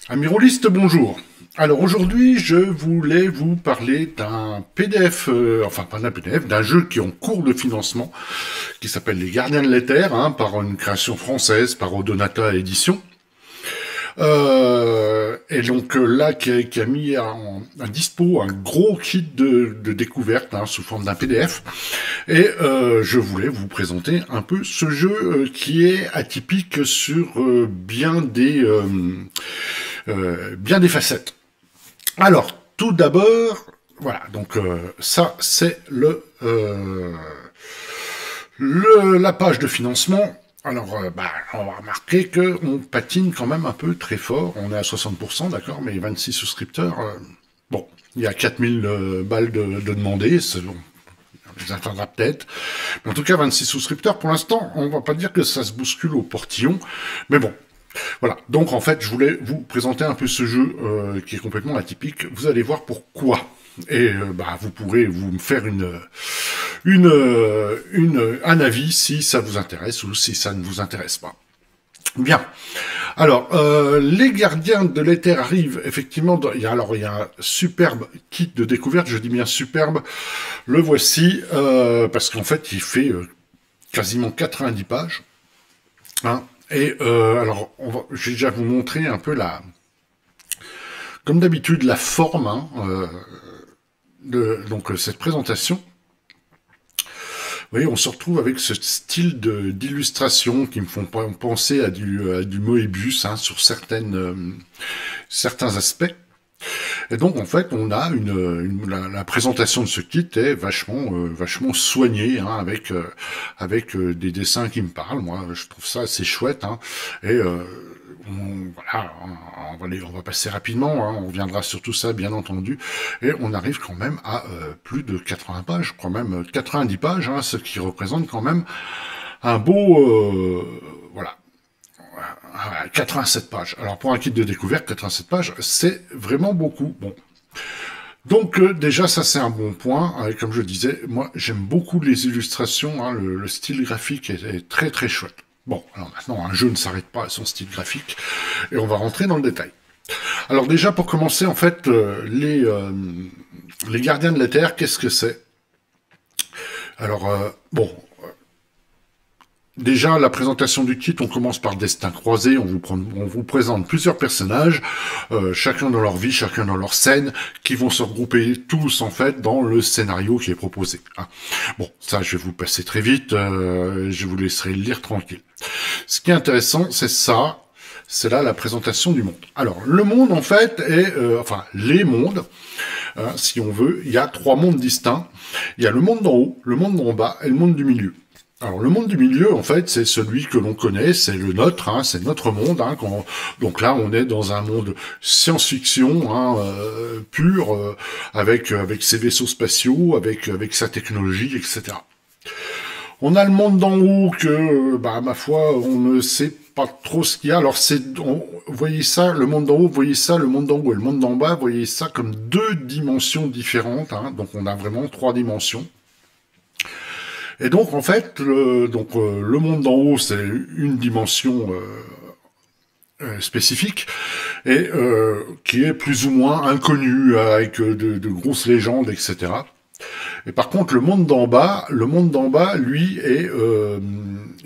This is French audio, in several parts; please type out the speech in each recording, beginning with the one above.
Amiroliste, bonjour. Alors aujourd'hui, je voulais vous parler d'un PDF, enfin pas d'un PDF, d'un jeu qui est en cours de financement, qui s'appelle Les Gardiens de l'Éther, par une création française, par Odonata Édition. Et donc là, qui a mis à dispo un gros kit de découverte sous forme d'un PDF. Et je voulais vous présenter un peu ce jeu qui est atypique sur bien des facettes. Alors, tout d'abord, voilà, donc ça c'est la page de financement. Alors, on va remarquer qu'on patine quand même un peu très fort. On est à 60%, d'accord, mais 26 souscripteurs, bon, il y a 4000 balles de demandés, bon, on les atteindra peut-être. Mais en tout cas, 26 souscripteurs, pour l'instant, on va pas dire que ça se bouscule au portillon, mais bon, voilà, donc en fait, je voulais vous présenter un peu ce jeu qui est complètement atypique. Vous allez voir pourquoi. Et vous pourrez vous me faire un avis si ça vous intéresse ou si ça ne vous intéresse pas. Bien. Alors, les gardiens de l'Éther arrivent effectivement. Il y a un superbe kit de découverte. Je dis bien superbe. Le voici parce qu'en fait, il fait quasiment 90 pages. Et alors, je vais déjà vous montrer un peu comme d'habitude, la forme de cette présentation. Vous voyez, on se retrouve avec ce style d'illustration qui me font penser à du Moebius sur certains aspects. Et donc, en fait, on a la présentation de ce kit est vachement soignée, avec des dessins qui me parlent. Moi, je trouve ça assez chouette. Et voilà, on va passer rapidement. On reviendra sur tout ça, bien entendu. Et on arrive quand même à plus de 80 pages, je crois même 90 pages, ce qui représente quand même un beau... voilà. 87 pages. Alors pour un kit de découverte, 87 pages, c'est vraiment beaucoup. Bon. Donc déjà ça c'est un bon point. Comme je disais, moi j'aime beaucoup les illustrations, le style graphique est très très chouette. Bon, alors maintenant un jeu ne s'arrête pas à son style graphique et on va rentrer dans le détail. Alors déjà pour commencer en fait les gardiens de la Terre, qu'est-ce que c'est? Alors bon, déjà, la présentation du kit, on commence par Destin croisé, on vous présente plusieurs personnages, chacun dans leur vie, chacun dans leur scène, qui vont se regrouper tous, en fait, dans le scénario qui est proposé. Bon, ça, je vais vous passer très vite, je vous laisserai le lire tranquille. Ce qui est intéressant, c'est ça, c'est là la présentation du monde. Alors, le monde, en fait, est... les mondes, si on veut, il y a 3 mondes distincts. Il y a le monde d'en haut, le monde d'en bas et le monde du milieu. Alors le monde du milieu, en fait, c'est celui que l'on connaît, c'est le nôtre, c'est notre monde. Donc là, on est dans un monde science-fiction pur, avec ses vaisseaux spatiaux, avec sa technologie, etc. On a le monde d'en haut que, ma foi, on ne sait pas trop ce qu'il y a. Alors vous voyez ça, le monde d'en haut, vous voyez ça, le monde d'en haut et le monde d'en bas, vous voyez ça comme 2 dimensions différentes. Donc on a vraiment 3 dimensions. Et donc, en fait, le monde d'en haut, c'est une dimension spécifique et qui est plus ou moins inconnue, avec de grosses légendes, etc. Et par contre, le monde d'en bas, lui, est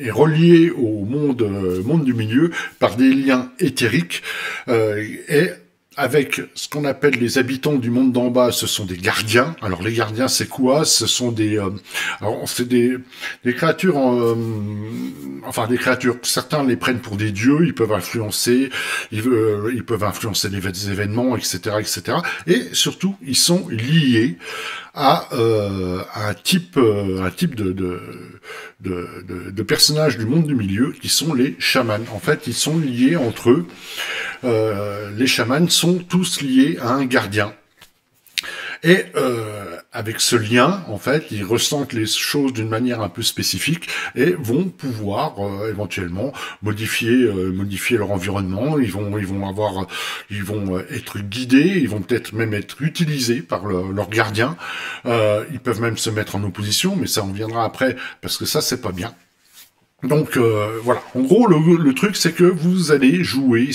relié au monde du milieu par des liens éthériques et avec ce qu'on appelle les habitants du monde d'en bas, ce sont des gardiens. Alors les gardiens, c'est quoi? Ce sont des créatures, des créatures. Certains les prennent pour des dieux. Ils peuvent influencer, ils peuvent influencer les événements, etc., etc. Et surtout, ils sont liés à un type de personnages du monde du milieu qui sont les chamans. En fait, ils sont liés entre eux. Les chamans sont tous liés à un gardien. Et avec ce lien, en fait, ils ressentent les choses d'une manière un peu spécifique et vont pouvoir éventuellement modifier leur environnement. Ils vont être guidés, ils vont peut-être même être utilisés par leur gardien. Ils peuvent même se mettre en opposition, mais ça on viendra après parce que ça c'est pas bien. Donc voilà. En gros, le truc c'est que vous allez jouer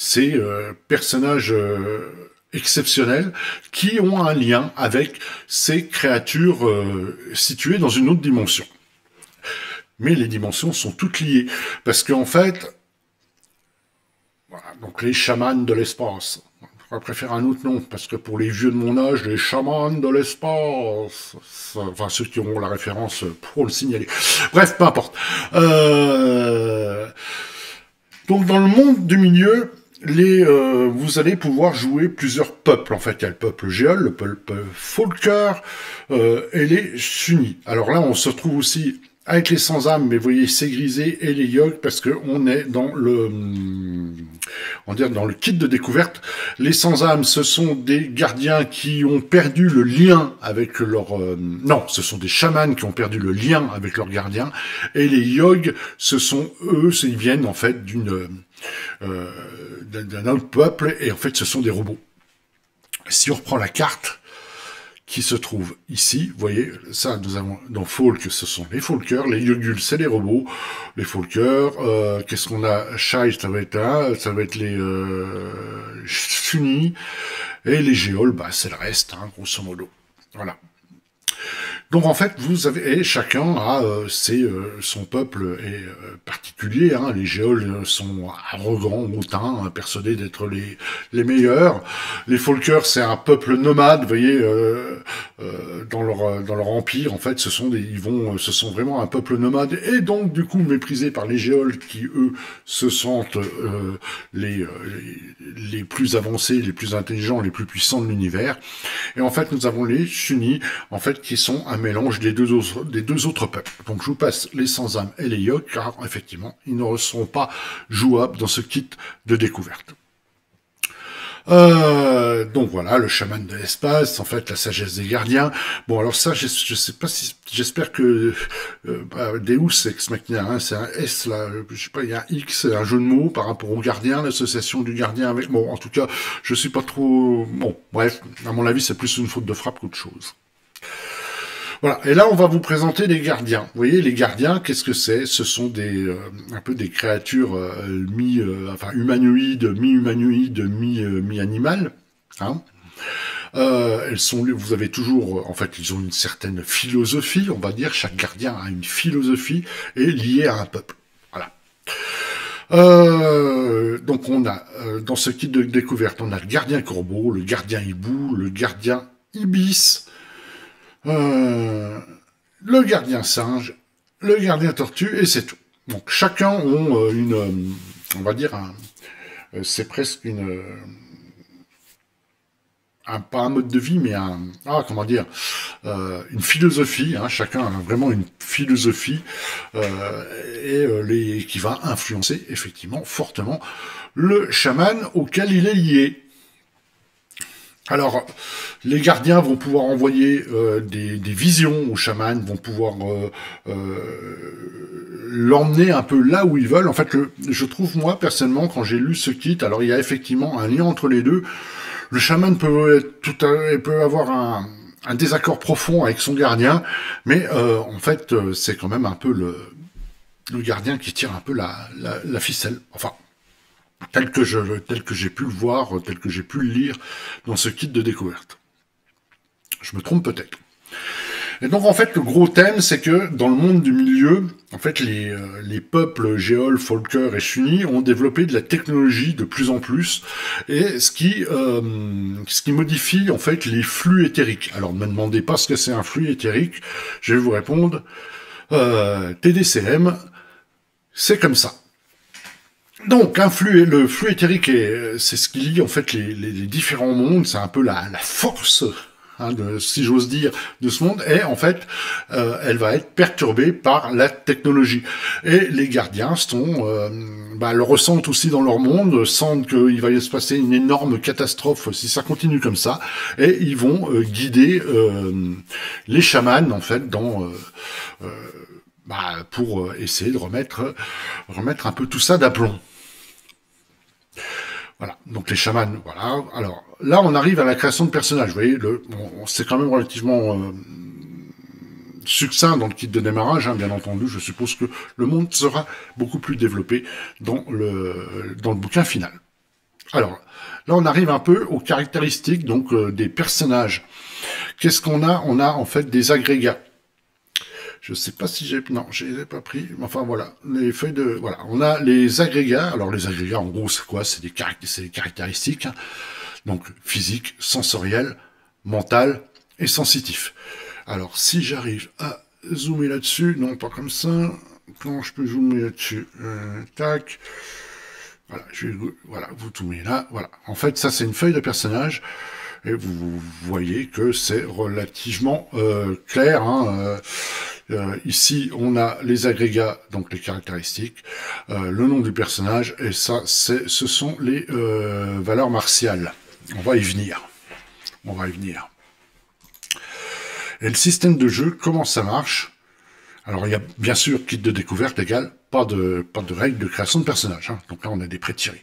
ces personnages exceptionnels qui ont un lien avec ces créatures situées dans une autre dimension. Mais les dimensions sont toutes liées, parce qu'en fait, voilà, donc les chamans de l'espace. Je préfère un autre nom, parce que pour les vieux de mon âge, les chamans de l'espace, enfin ceux qui auront la référence pourront le signaler. Bref, peu importe. Donc dans le monde du milieu, vous allez pouvoir jouer plusieurs peuples. En fait, il y a le peuple Géol, le peuple Folker et les Sunnis. Alors là, on se retrouve aussi avec les sans-âmes, mais vous voyez, c'est grisé, et les Yogg, parce que on est dans dans le kit de découverte. Les sans-âmes, ce sont des gardiens qui ont perdu le lien avec leur... non, ce sont des chamans qui ont perdu le lien avec leurs gardiens, et les Yogg, ce sont eux, ils viennent en fait d'un autre peuple, et en fait, ce sont des robots. Si on reprend la carte qui se trouve ici, vous voyez, ça, nous avons dans Folk, ce sont les Folkers, les Yogul, c'est les robots, les Folkers, qu'est-ce qu'on a, Shai, ça va être là, ça va être les Sunnis, et les Géols, bah, c'est le reste, hein, grosso modo. Voilà. Donc en fait, vous avez, et chacun a son peuple est particulier. Hein, les Géols sont arrogants, hautains, persuadés d'être les meilleurs. Les Folkers, c'est un peuple nomade. Vous voyez, dans leur empire, en fait, ce sont vraiment un peuple nomade, et donc du coup méprisés par les Géols qui eux se sentent les plus avancés, les plus intelligents, les plus puissants de l'univers. Et en fait, nous avons les Sunnis, en fait, qui sont un mélange des deux autres peuples. Donc je vous passe les sans-âmes et les Yogg, car effectivement, ils ne seront pas jouables dans ce kit de découverte. Donc voilà, le chaman de l'espace, en fait, la sagesse des gardiens. Bon, alors ça, je sais pas si, j'espère que Deus Ex Machina, hein, c'est un S là, je sais pas, il y a un X, un jeu de mots par rapport au gardien, l'association du gardien avec. Bon, en tout cas, je suis pas trop. Bon, bref, à mon avis, c'est plus une faute de frappe qu'autre chose. Voilà, et là on va vous présenter les gardiens. Vous voyez, les gardiens, qu'est-ce que c'est? Ce sont un peu des créatures humanoïdes, mi-humanoïdes, mi-animales. Hein. Vous avez toujours, en fait, ils ont une certaine philosophie, on va dire. Chaque gardien a une philosophie et liée à un peuple. Voilà. Donc on a dans ce kit de découverte, on a le gardien corbeau, le gardien hibou, le gardien ibis. Le gardien singe, le gardien tortue, et c'est tout. Donc chacun ont on va dire, c'est presque pas un mode de vie, mais une philosophie. Hein, chacun a vraiment une philosophie qui va influencer effectivement fortement le chaman auquel il est lié. Alors, les gardiens vont pouvoir envoyer des visions aux chamans, vont pouvoir l'emmener un peu là où ils veulent. En fait, je trouve, moi, personnellement, quand j'ai lu ce kit, alors il y a effectivement un lien entre les deux. Le chaman peut avoir un désaccord profond avec son gardien, mais en fait, c'est quand même un peu le gardien qui tire un peu la ficelle. Enfin, tel que j'ai pu le voir, tel que j'ai pu le lire dans ce kit de découverte. Je me trompe peut-être. Et donc en fait le gros thème, c'est que dans le monde du milieu, en fait les peuples Géol, Folker et Sunnis ont développé de la technologie de plus en plus, et ce qui modifie en fait les flux éthériques. Alors ne me demandez pas ce que c'est un flux éthérique, je vais vous répondre. TDCM, c'est comme ça. Donc, le flux éthérique, c'est ce qui lie en fait les différents mondes. C'est un peu la force, hein, si j'ose dire, de ce monde. Et en fait, elle va être perturbée par la technologie. Et les gardiens le ressentent aussi dans leur monde, sentent qu'il va se passer une énorme catastrophe si ça continue comme ça. Et ils vont guider les chamans en fait pour essayer de remettre un peu tout ça d'aplomb. Voilà, donc les chamans, voilà. Alors là, on arrive à la création de personnages. Vous voyez, c'est quand même relativement succinct dans le kit de démarrage, hein, bien entendu. Je suppose que le monde sera beaucoup plus développé dans le bouquin final. Alors, là, on arrive un peu aux caractéristiques donc des personnages. Qu'est-ce qu'on a? On a en fait des agrégats. Je sais pas si j'ai... Non, je les ai pas pris. Enfin, voilà. Les feuilles de... Voilà. On a les agrégats. Alors, les agrégats, en gros, c'est quoi? C'est des caractéristiques. Hein. Donc, physique, sensoriel, mental et sensitif. Alors, si j'arrive à zoomer là-dessus... Non, pas comme ça. Quand je peux zoomer là-dessus? Tac. Voilà, voilà, vous zoomez là. Voilà. En fait, ça, c'est une feuille de personnage. Et vous voyez que c'est relativement clair. Hein, ici, on a les agrégats, donc les caractéristiques, le nom du personnage, et ça, ce sont les valeurs martiales. On va y venir. On va y venir. Et le système de jeu, comment ça marche? Alors, il y a bien sûr kit de découverte égale pas de règles de création de personnages. Hein. Donc là, on a des prétirés.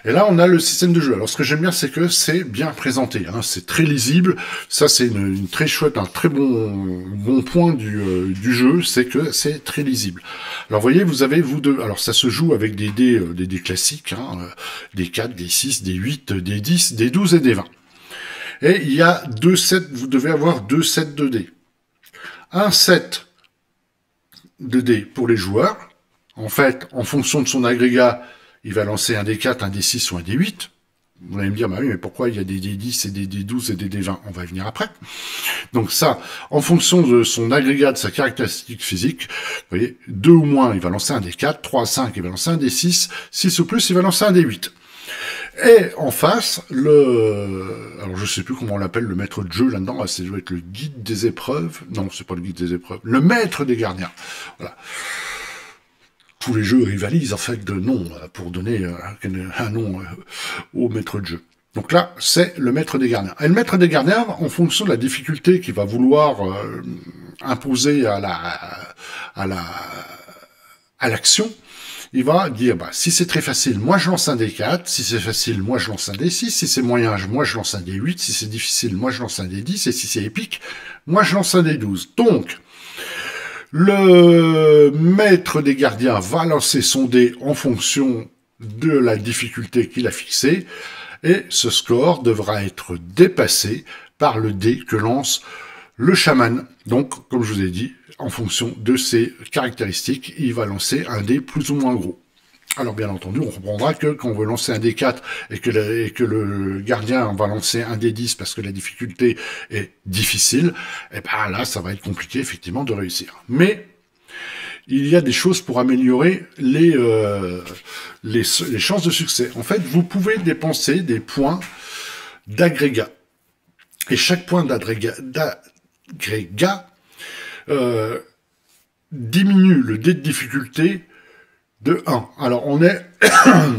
Et là, on a le système de jeu. Alors, ce que j'aime bien, c'est que c'est bien présenté. Hein. C'est très lisible. Ça, c'est une très chouette, un très bon point du jeu, c'est que c'est très lisible. Alors, vous voyez, vous avez, vous deux... Alors, ça se joue avec des dés classiques, hein, des 4, des 6, des 8, des 10, des 12 et des 20. Et il y a 2 sets, vous devez avoir 2 sets de dés. Un set de dés pour les joueurs. En fait, en fonction de son agrégat, il va lancer un D4, un D6 ou un D8. Vous allez me dire, bah oui, mais pourquoi il y a des D10 et des D12 et des D20? On va y venir après. Donc ça, en fonction de son agrégat, de sa caractéristique physique, vous voyez, 2 ou moins, il va lancer un D4, 3 à 5, il va lancer un D6, 6 ou plus, il va lancer un D8. Et en face, alors je sais plus comment on l'appelle, le maître de jeu là-dedans, ça doit être le guide des épreuves. Non, c'est pas le guide des épreuves. Le maître des gardiens. Voilà. Tous les jeux rivalisent en fait de noms pour donner un nom au maître de jeu. Donc là, c'est le maître des gardiens. Et le maître des gardiens, en fonction de la difficulté qu'il va vouloir imposer à l'action, il va dire, bah, si c'est très facile, moi je lance un D4, si c'est facile, moi je lance un D6, si c'est moyen, moi je lance un D8, si c'est difficile, moi je lance un D10, et si c'est épique, moi je lance un D12. Donc, le maître des gardiens va lancer son dé en fonction de la difficulté qu'il a fixée, et ce score devra être dépassé par le dé que lance le chaman. Donc, comme je vous ai dit, en fonction de ses caractéristiques, il va lancer un dé plus ou moins gros. Alors, bien entendu, on comprendra que quand on veut lancer un D4 et que le gardien va lancer un D10 parce que la difficulté est difficile, et ben là, ça va être compliqué, effectivement, de réussir. Mais il y a des choses pour améliorer les chances de succès. En fait, vous pouvez dépenser des points d'agrégat. Et chaque point d'agrégat diminue le dé de difficulté de 1. Alors on est,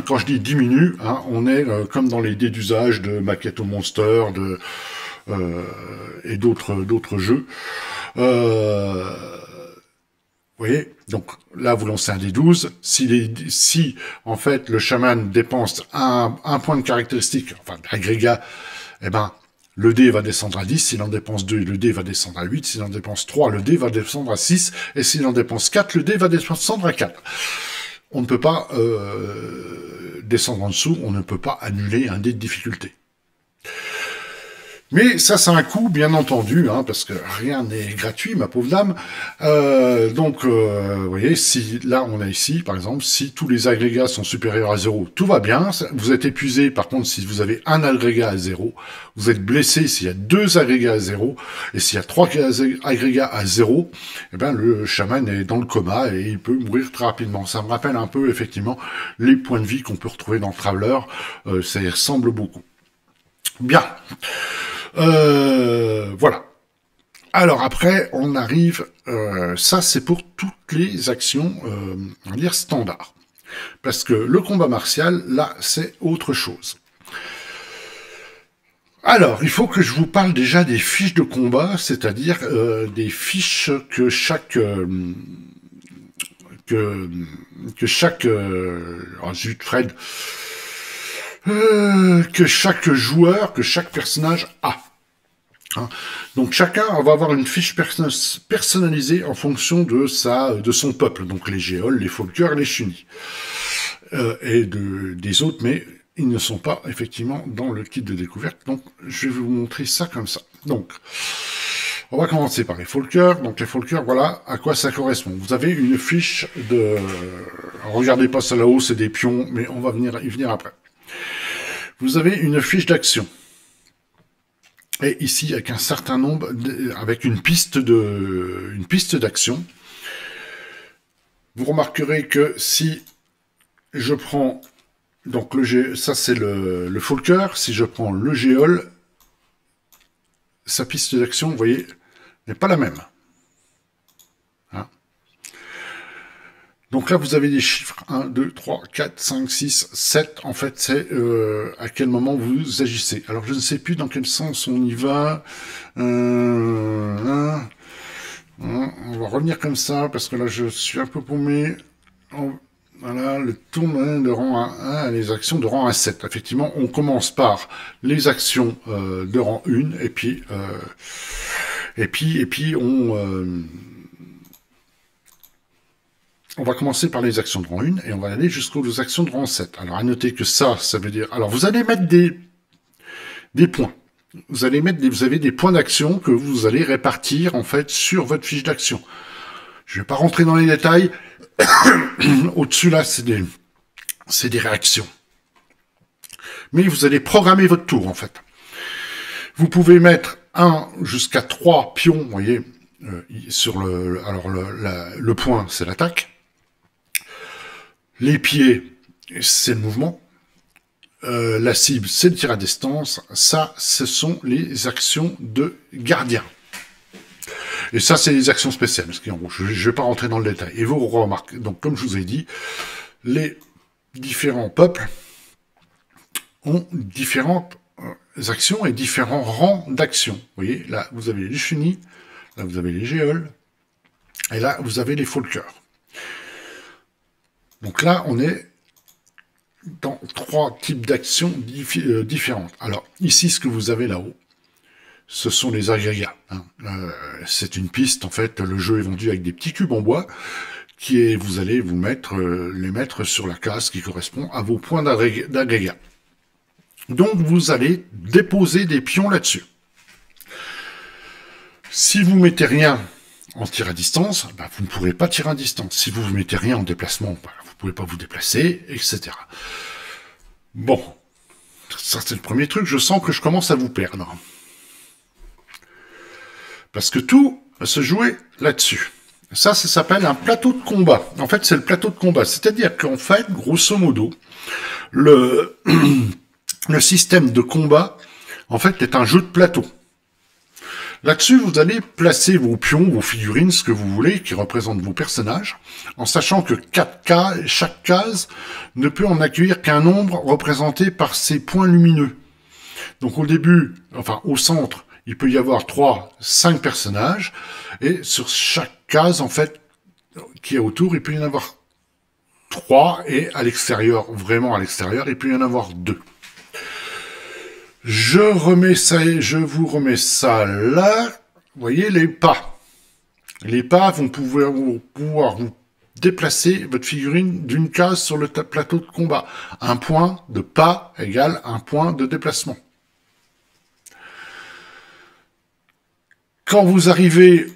quand je dis diminue, hein, on est comme dans les dés d'usage de Maquetto Monster et d'autres jeux. Vous voyez, donc là vous lancez un dé 12. Si en fait le chaman dépense un point de caractéristique, enfin d'agrégat, eh ben le dé va descendre à 10, s'il en dépense 2, le dé va descendre à 8, s'il en dépense 3, le dé va descendre à 6, et s'il en dépense 4, le dé va descendre à 4. On ne peut pas descendre en dessous, on ne peut pas annuler un dé de difficulté. Mais ça, c'est un coût, bien entendu, hein, parce que rien n'est gratuit, ma pauvre dame. Donc, vous voyez, si là, on a ici, par exemple, si tous les agrégats sont supérieurs à 0, tout va bien. Vous êtes épuisé, par contre, si vous avez un agrégat à 0, vous êtes blessé s'il y a 2 agrégats à 0, et s'il y a 3 agrégats à 0, eh ben, le chaman est dans le coma et il peut mourir très rapidement. Ça me rappelle un peu, effectivement, les points de vie qu'on peut retrouver dans Traveler. Ça y ressemble beaucoup. Bien. Voilà. Alors après, on arrive... ça, c'est pour toutes les actions, on va dire, standards. Parce que le combat martial, là, c'est autre chose. Alors, il faut que je vous parle déjà des fiches de combat, c'est-à-dire des fiches que chaque... que chaque... oh zut, Fred... que chaque joueur, que chaque personnage a. Hein. Donc chacun va avoir une fiche personnalisée en fonction de son peuple, donc les géoles, les folkers, les chunis, et des autres, mais ils ne sont pas effectivement dans le kit de découverte. Donc, je vais vous montrer ça comme ça. Donc, on va commencer par les Folkers. Donc, les Folkers, voilà à quoi ça correspond. Vous avez une fiche de... Regardez pas ça là-haut, c'est des pions, mais on va y venir après. Vous avez une fiche d'action. Et ici, avec un certain nombre, avec une piste d'action. Vous remarquerez que si je prends, donc ça c'est le Folker, si je prends le Géol, sa piste d'action, vous voyez, n'est pas la même. Hein, donc là, vous avez des chiffres 1, 2, 3, 4, 5, 6, 7. En fait, c'est à quel moment vous agissez. Alors, je ne sais plus dans quel sens on y va. On va revenir comme ça, parce que là, je suis un peu paumé. Voilà, le tour de rang 1, les actions de rang 7. Effectivement, on commence par les actions de rang 1, et puis on va commencer par les actions de rang 1, et on va aller jusqu'aux actions de rang 7. Alors, à noter que ça veut dire... Alors, vous allez mettre des points. Vous avez des points d'action que vous allez répartir, en fait, sur votre fiche d'action. Je ne vais pas rentrer dans les détails. Au-dessus, là, c'est des réactions. Mais vous allez programmer votre tour, en fait. Vous pouvez mettre 1 jusqu'à 3 pions, vous voyez, sur le point, c'est l'attaque. Les pieds, c'est le mouvement. La cible, c'est le tir à distance. Ça, ce sont les actions de gardien. Et ça, c'est les actions spéciales. Parce que, je ne vais pas rentrer dans le détail. Et vous remarquez, donc comme je vous ai dit, les différents peuples ont différentes actions et différents rangs d'actions. Vous voyez, là, vous avez les Shuni, là, vous avez les Géols, et là, vous avez les Folkers. Donc là, on est dans 3 types d'actions différentes. Alors, ici, ce que vous avez là-haut, ce sont les agrégats. Hein. C'est une piste, en fait, le jeu est vendu avec des petits cubes en bois, vous allez les mettre sur la case qui correspond à vos points d'agrégat. Donc, vous allez déposer des pions là-dessus. Si vous mettez rien en tir à distance, bah, vous ne pourrez pas tirer à distance. Si vous ne mettez rien en déplacement, bah, vous ne pouvez pas vous déplacer, etc. Bon, ça c'est le premier truc, je sens que je commence à vous perdre. Parce que tout va se jouer là-dessus. Ça s'appelle un plateau de combat. En fait, c'est le plateau de combat. C'est-à-dire qu'en fait, grosso modo, le système de combat, en fait, est un jeu de plateau. Là-dessus, vous allez placer vos pions, vos figurines, ce que vous voulez, qui représentent vos personnages, en sachant que chaque case ne peut en accueillir qu'un nombre représenté par ces points lumineux. Donc au début, enfin au centre, il peut y avoir 3, 5 personnages, et sur chaque case, en fait, qui est autour, il peut y en avoir 3, et à l'extérieur, vraiment à l'extérieur, il peut y en avoir 2. Je vous remets ça là. Vous voyez les pas. Les pas vont pouvoir vous déplacer votre figurine d'une case sur le plateau de combat. Un point de pas égale un point de déplacement. Quand vous arrivez...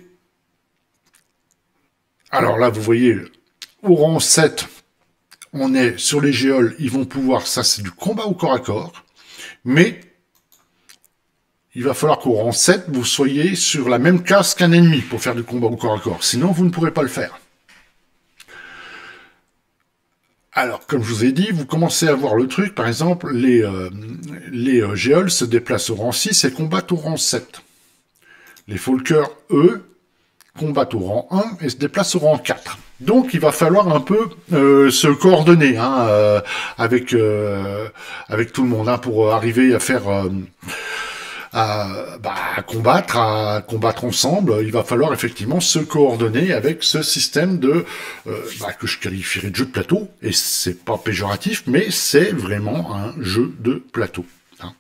Alors là, vous voyez, au rang 7, on est sur les géoles. Ils vont pouvoir... Ça, c'est du combat au corps à corps. Mais... il va falloir qu'au rang 7, vous soyez sur la même case qu'un ennemi pour faire du combat au corps à corps. Sinon, vous ne pourrez pas le faire. Alors, comme je vous ai dit, vous commencez à voir le truc. Par exemple, les géoles se déplacent au rang 6 et combattent au rang 7. Les Folkers, eux, combattent au rang 1 et se déplacent au rang 4. Donc, il va falloir un peu se coordonner hein, avec tout le monde hein, pour arriver à faire... à combattre ensemble, il va falloir effectivement se coordonner avec ce système de que je qualifierais de jeu de plateau, et c'est pas péjoratif, mais c'est vraiment un jeu de plateau. Hein.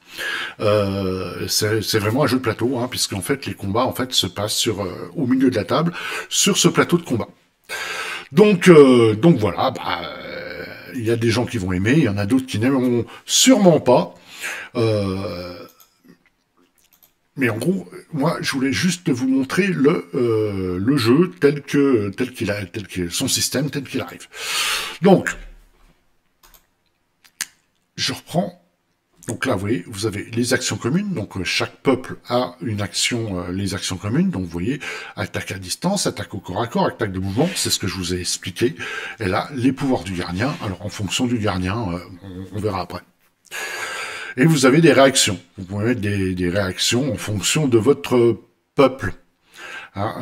C'est vraiment un jeu de plateau, hein, puisqu'en fait les combats en fait se passent au milieu de la table sur ce plateau de combat. Donc voilà, il y a des gens qui vont aimer, il y en a d'autres qui n'aimeront sûrement pas. Mais en gros, moi, je voulais juste vous montrer le jeu tel que son système tel qu'il arrive. Donc, je reprends. Donc là, vous voyez, vous avez les actions communes. Donc chaque peuple a une action, les actions communes. Donc vous voyez, attaque à distance, attaque au corps à corps, attaque de mouvement. C'est ce que je vous ai expliqué. Et là, les pouvoirs du gardien. Alors en fonction du gardien, on verra après. Et vous avez des réactions. Vous pouvez mettre des réactions en fonction de votre peuple. Hein,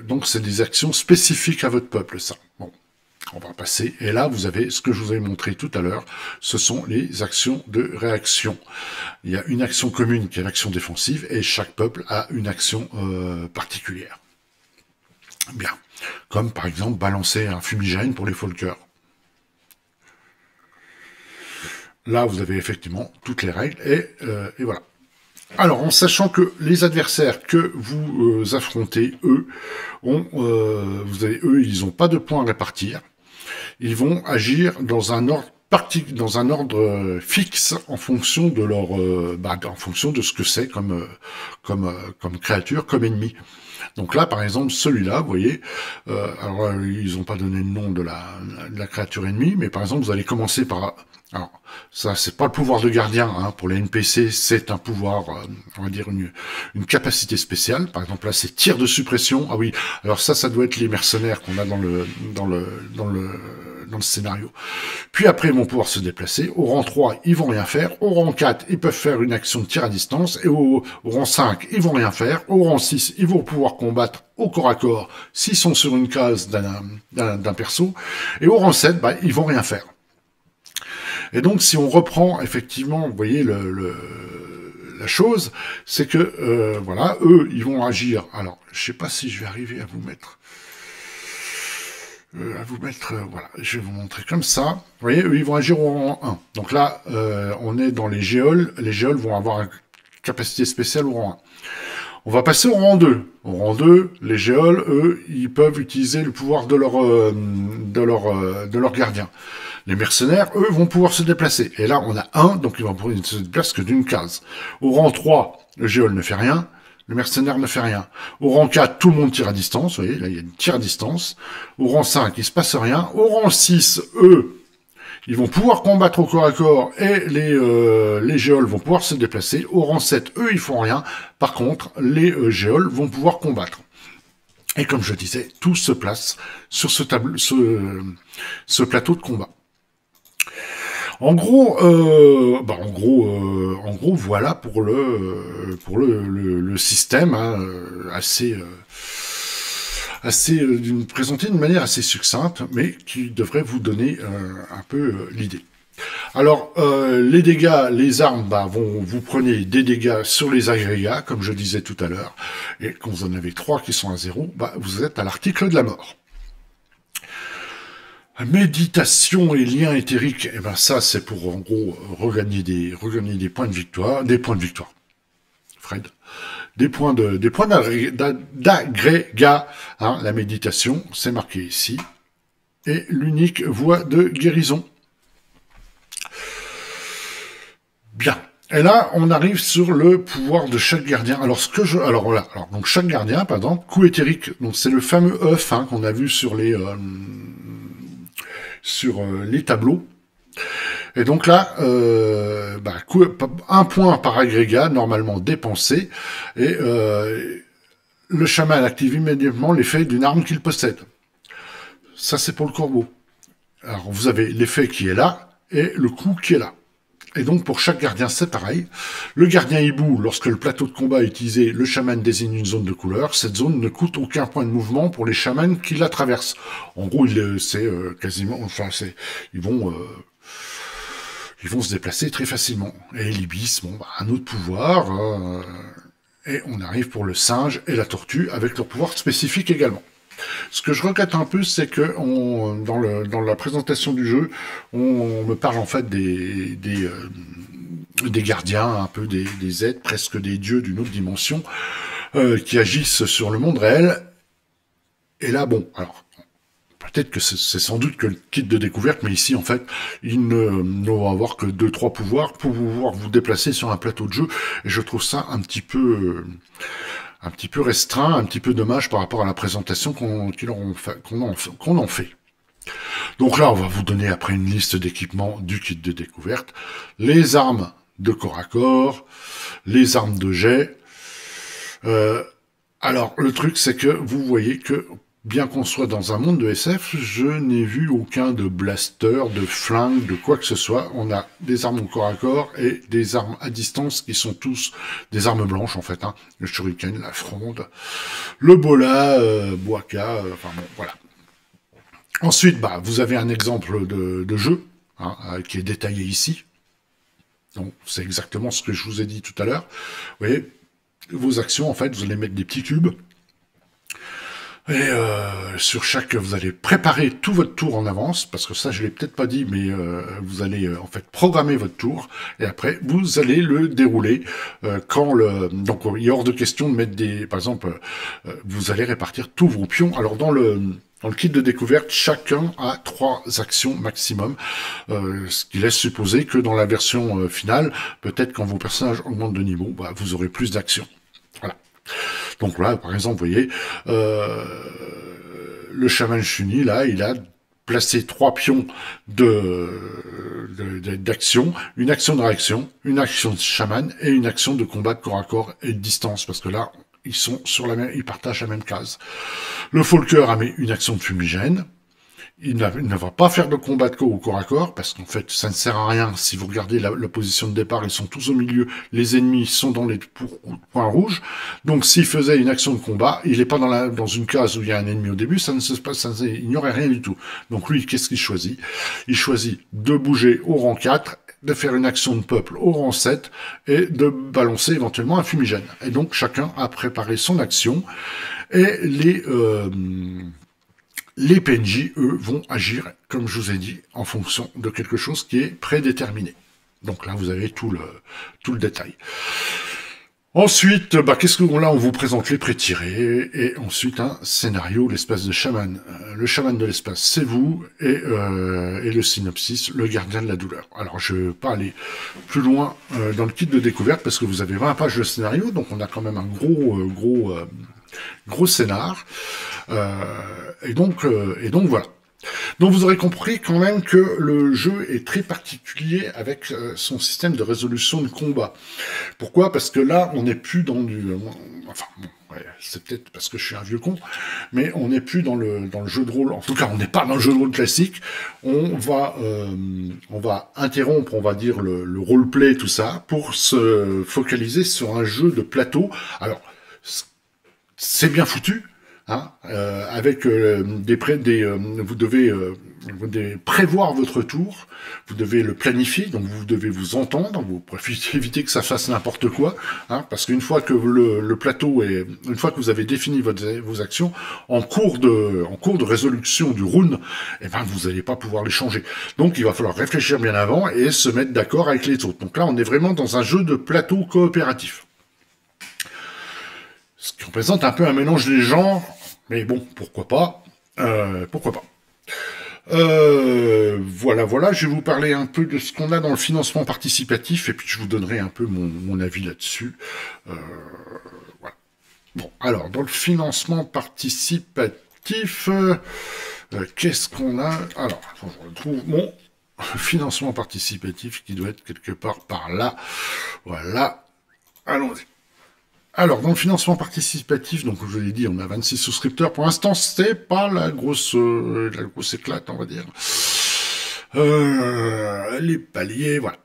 donc c'est des actions spécifiques à votre peuple, ça. Bon. On va passer, et là vous avez ce que je vous ai montré tout à l'heure, ce sont les actions de réaction. Il y a une action commune qui est l'action défensive, et chaque peuple a une action particulière. Bien, comme par exemple balancer un fumigène pour les folkers. Là vous avez effectivement toutes les règles, et voilà. Alors, en sachant que les adversaires que vous affrontez, eux, ils n'ont pas de points à répartir. Ils vont agir dans un ordre fixe en fonction de en fonction de ce que c'est comme créature, comme ennemi. Donc là, par exemple, celui-là, vous voyez, alors ils n'ont pas donné le nom de la créature ennemie, mais par exemple, vous allez commencer par... Alors, ça, c'est pas le pouvoir de gardien, hein. Pour les NPC, c'est un pouvoir, on va dire une capacité spéciale. Par exemple, là, c'est tir de suppression. Ah oui, alors ça doit être les mercenaires qu'on a dans le scénario. Puis après, ils vont pouvoir se déplacer. Au rang 3, ils vont rien faire. Au rang 4, ils peuvent faire une action de tir à distance. Et au rang 5, ils vont rien faire. Au rang 6, ils vont pouvoir combattre au corps à corps s'ils sont sur une case d'un perso. Et au rang 7, ils vont rien faire. Et donc, si on reprend, effectivement, vous voyez, la chose, c'est que, voilà, eux, ils vont agir. Alors, je sais pas si je vais arriver à vous mettre... voilà, je vais vous montrer comme ça. Vous voyez, eux, ils vont agir au rang 1. Donc là, on est dans les géoles. Les géoles vont avoir une capacité spéciale au rang 1. On va passer au rang 2. Au rang 2, les géoles, eux, ils peuvent utiliser le pouvoir de leur gardien. Les mercenaires, eux, vont pouvoir se déplacer. Et là, on a un, donc ils vont pouvoir se déplacer que d'une case. Au rang 3, le géole ne fait rien. Le mercenaire ne fait rien. Au rang 4, tout le monde tire à distance. Vous voyez, là, il y a une tir à distance. Au rang 5, il se passe rien. Au rang 6, eux, ils vont pouvoir combattre au corps à corps et les géoles vont pouvoir se déplacer. Au rang 7, eux, ils font rien. Par contre, les géoles vont pouvoir combattre. Et comme je disais, tout se place sur ce plateau de combat. En gros, voilà pour le système, hein, présenté d'une manière assez succincte, mais qui devrait vous donner un peu l'idée. Alors, les dégâts, les armes, vous prenez des dégâts sur les agrégats, comme je disais tout à l'heure, et quand vous en avez 3 qui sont à 0, vous êtes à l'article de la mort. Méditation et liens éthériques, ça c'est pour en gros regagner des points de victoire, Fred, des points d'agrégat, hein, la méditation, c'est marqué ici, et l'unique voie de guérison. Bien. Et là, on arrive sur le pouvoir de chaque gardien. Alors voilà. Alors donc chaque gardien, par exemple, coup éthérique. Donc c'est le fameux œuf, hein, qu'on a vu sur les tableaux. Et donc là, un point par agrégat, normalement dépensé, et le chaman active immédiatement l'effet d'une arme qu'il possède. Ça, c'est pour le corbeau. Alors, vous avez l'effet qui est là, et le coup qui est là. Et donc, pour chaque gardien, c'est pareil. Le gardien hibou, lorsque le plateau de combat est utilisé, le chaman désigne une zone de couleur. Cette zone ne coûte aucun point de mouvement pour les chamans qui la traversent. En gros, c'est quasiment... Enfin, ils vont se déplacer très facilement. Et l'ibis, un autre pouvoir. Et on arrive pour le singe et la tortue, avec leur pouvoir spécifique également. Ce que je regrette un peu, c'est que dans la présentation du jeu, on me parle en fait des gardiens, un peu des êtres, presque des dieux d'une autre dimension, qui agissent sur le monde réel. Et là, alors, peut-être que c'est sans doute que le kit de découverte, mais ici, en fait, il ne va avoir que 2-3 pouvoirs pour pouvoir vous déplacer sur un plateau de jeu, et je trouve ça un petit peu restreint, un petit peu dommage par rapport à la présentation qu'on en fait. Donc là, on va vous donner après une liste d'équipements du kit de découverte, les armes de corps à corps, les armes de jet. Alors, le truc, c'est que vous voyez que, bien qu'on soit dans un monde de SF, je n'ai vu aucun de blaster, de flingue, de quoi que ce soit. On a des armes au corps à corps et des armes à distance qui sont tous des armes blanches, en fait. Hein. Le shuriken, la fronde, le bola, boaka, enfin bon, voilà. Ensuite, vous avez un exemple de jeu hein, qui est détaillé ici. Donc, c'est exactement ce que je vous ai dit tout à l'heure. Vous voyez, vos actions, en fait, vous allez mettre des petits cubes. Et sur chaque, vous allez préparer tout votre tour en avance, parce que ça, je l'ai peut-être pas dit, mais vous allez en fait programmer votre tour, et après, vous allez le dérouler quand le... Donc, il est hors de question de mettre des... Par exemple, vous allez répartir tous vos pions. Alors, dans le kit de découverte, chacun a 3 actions maximum, ce qui laisse supposer que dans la version finale, peut-être quand vos personnages augmentent de niveau, vous aurez plus d'actions. Voilà. Donc là, par exemple, vous voyez, le chaman Shuni, là, il a placé 3 pions d'action, une action de réaction, une action de chaman et une action de combat de corps à corps et de distance, parce que là, ils sont sur la même, ils partagent la même case. Le Folker a mis une action de fumigène. Il ne va pas faire de combat de au corps à corps, parce qu'en fait, ça ne sert à rien. Si vous regardez la position de départ, ils sont tous au milieu, les ennemis sont dans les points rouges. Donc, s'il faisait une action de combat, il n'est pas dans une case où il y a un ennemi au début, il n'y aurait rien du tout. Donc, lui, qu'est-ce qu'il choisit? Il choisit de bouger au rang 4, de faire une action de peuple au rang 7, et de balancer éventuellement un fumigène. Et donc, chacun a préparé son action, et les PNJ, eux, vont agir, comme je vous ai dit, en fonction de quelque chose qui est prédéterminé. Donc là, vous avez tout le détail. Ensuite, qu'est-ce que là, on vous présente les pré-tirés, et ensuite un scénario, l'espace de chaman. Le chaman de l'espace, c'est vous, et le synopsis, le gardien de la douleur. Alors, je ne vais pas aller plus loin dans le kit de découverte, parce que vous avez 20 pages de scénario, donc on a quand même un gros scénar. Et donc voilà. Donc vous aurez compris quand même que le jeu est très particulier avec son système de résolution de combat. Pourquoi? Parce que là, on n'est plus dans du... c'est peut-être parce que je suis un vieux con, mais on n'est plus dans le jeu de rôle. En tout cas, on n'est pas dans le jeu de rôle classique. On va interrompre, on va dire, le roleplay, tout ça, pour se focaliser sur un jeu de plateau. Alors, c'est bien foutu. Hein, avec vous devez prévoir votre tour, vous devez le planifier, donc vous devez vous entendre, vous pouvez éviter que ça fasse n'importe quoi, hein, parce qu'une fois que le plateau une fois que vous avez défini vos actions, en cours de résolution du round, vous n'allez pas pouvoir les changer. Donc il va falloir réfléchir bien avant et se mettre d'accord avec les autres. Donc là, on est vraiment dans un jeu de plateau coopératif. Ce qui représente un peu un mélange des genres, mais bon, pourquoi pas. Voilà, je vais vous parler un peu de ce qu'on a dans le financement participatif, et puis je vous donnerai un peu mon avis là-dessus. Voilà. Bon, alors, dans le financement participatif, qu'est-ce qu'on a? Alors, je retrouve mon financement participatif qui doit être quelque part par là. Voilà, allons-y. Alors, dans le financement participatif, donc, je vous l'ai dit, on a 26 souscripteurs. Pour l'instant, c'est pas la grosse éclate, on va dire. Les paliers, voilà.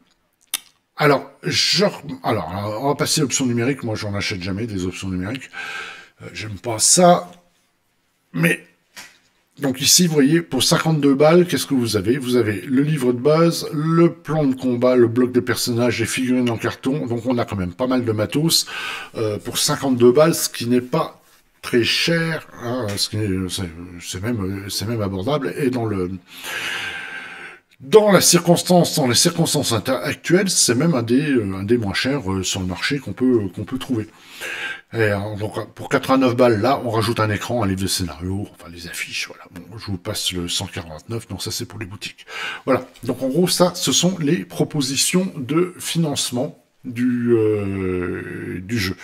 Alors, on va passer options numériques. Moi, j'en achète jamais des options numériques. J'aime pas ça. Mais, donc ici, vous voyez, pour 52 balles, qu'est-ce que vous avez? Vous avez le livre de base, le plan de combat, le bloc de personnages, les figurines en carton. Donc on a quand même pas mal de matos pour 52 balles, ce qui n'est pas très cher, hein, c'est même abordable. Et Dans les circonstances actuelles, c'est même un des moins chers sur le marché qu'on peut trouver. Et, donc pour 89 balles, là, on rajoute un écran, un livre de scénario, enfin les affiches, voilà. Bon, je vous passe le 149, non, ça c'est pour les boutiques. Voilà. Donc en gros, ça, ce sont les propositions de financement du jeu.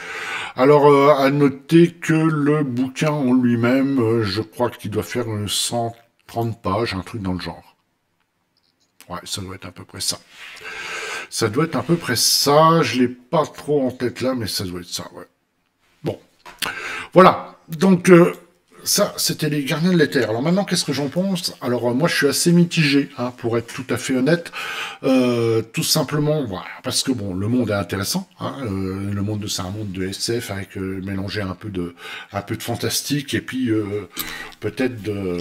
Alors, à noter que le bouquin en lui-même, je crois qu'il doit faire 130 pages, un truc dans le genre. Ouais, ça doit être à peu près ça. Ça doit être à peu près ça. Je l'ai pas trop en tête là, mais ça doit être ça, ouais. Bon. Voilà. Donc, ça, c'était les Gardiens de l'Éther. Alors maintenant, qu'est-ce que j'en pense? Alors, moi, je suis assez mitigé, hein, pour être tout à fait honnête. Tout simplement, voilà, parce que, bon, le monde est intéressant. Hein, le monde, c'est un monde de SF avec mélangé un peu de fantastique et puis peut-être de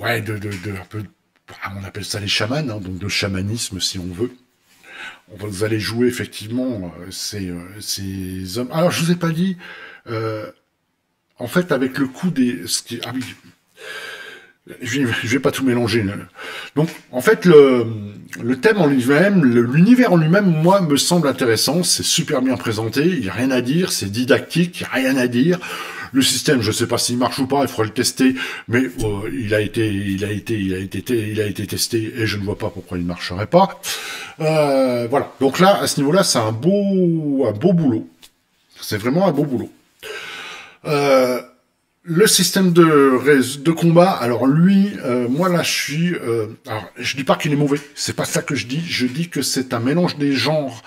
ouais, un peu, on appelle ça les chamans, hein, donc de chamanisme si on veut. Vous allez jouer effectivement ces hommes. Alors je vous ai pas dit, en fait avec le coup des, ah oui, je vais pas tout mélanger. Là. Donc en fait le thème en lui-même, l'univers en lui-même, moi me semble intéressant. C'est super bien présenté, il y a rien à dire, c'est didactique, il y a rien à dire. Le système, je sais pas s'il marche ou pas, il faudra le tester, mais il a été testé et je ne vois pas pourquoi il ne marcherait pas. Voilà. Donc là, à ce niveau-là, c'est un beau boulot. C'est vraiment un beau boulot. Le système de combat, alors lui, moi là, alors je dis pas qu'il est mauvais, c'est pas ça que je dis que c'est un mélange des genres,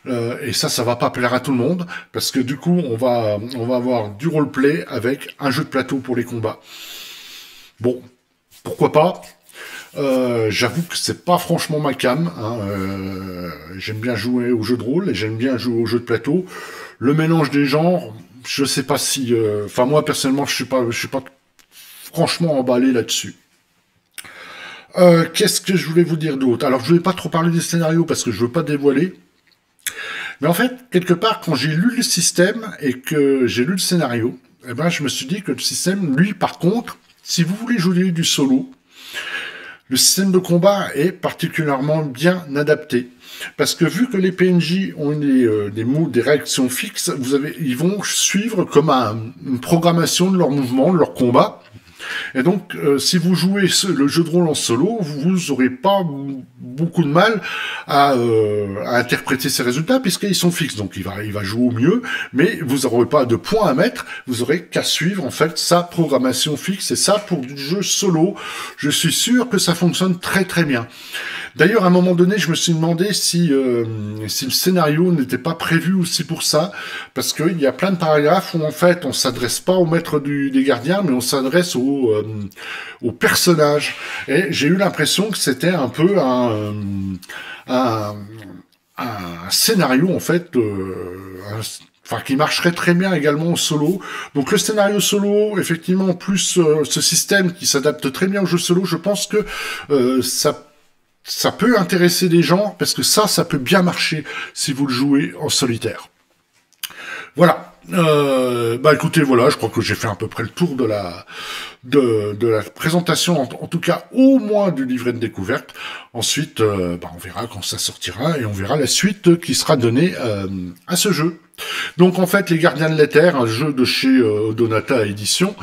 et ça va pas plaire à tout le monde, parce que du coup, on va avoir du roleplay avec un jeu de plateau pour les combats. Bon, pourquoi pas. J'avoue que c'est pas franchement ma came. Hein, j'aime bien jouer au jeu de rôle et j'aime bien jouer au jeu de plateau. Le mélange des genres, je sais pas si. Enfin moi personnellement, je suis pas franchement emballé là-dessus. Qu'est-ce que je voulais vous dire d'autre? Alors je vais pas trop parler des scénarios parce que je veux pas dévoiler. Mais en fait, quelque part, quand j'ai lu le système et que j'ai lu le scénario, eh ben je me suis dit que le système, lui, par contre, si vous voulez jouer du solo, le système de combat est particulièrement bien adapté. Parce que vu que les PNJ ont des réactions fixes, ils vont suivre comme une programmation de leur mouvement, de leur combat. Et donc, si vous jouez le jeu de rôle en solo, vous aurez pas beaucoup de mal à interpréter ces résultats puisqu'ils sont fixes. Donc, il va jouer au mieux, mais vous n'aurez pas de points à mettre. Vous aurez qu'à suivre en fait sa programmation fixe. Et ça, pour du jeu solo, je suis sûr que ça fonctionne très très bien. D'ailleurs, à un moment donné, je me suis demandé si le scénario n'était pas prévu aussi pour ça, parce qu'il y a plein de paragraphes où en fait on s'adresse pas au maître des gardiens, mais on s'adresse aux personnages. Et j'ai eu l'impression que c'était un peu un scénario en fait, enfin qui marcherait très bien également au solo. Donc le scénario solo, effectivement, plus ce système qui s'adapte très bien au jeu solo, je pense que ça peut intéresser des gens, parce que ça peut bien marcher si vous le jouez en solitaire. Voilà. Bah écoutez, voilà, je crois que j'ai fait à peu près le tour de la présentation, en tout cas au moins du livret de découverte. Ensuite, on verra quand ça sortira et on verra la suite qui sera donnée à ce jeu. Donc en fait, les Gardiens de l'Éther, un jeu de chez Donata Édition,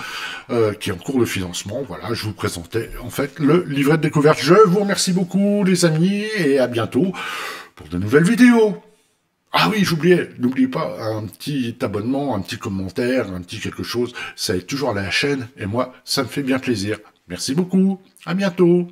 qui est en cours de financement. Voilà, je vous présentais en fait le livret de découverte. Je vous remercie beaucoup les amis et à bientôt pour de nouvelles vidéos. Ah oui, n'oubliez pas un petit abonnement, un petit commentaire, un petit quelque chose, ça aide toujours à la chaîne, et moi, ça me fait bien plaisir. Merci beaucoup, à bientôt.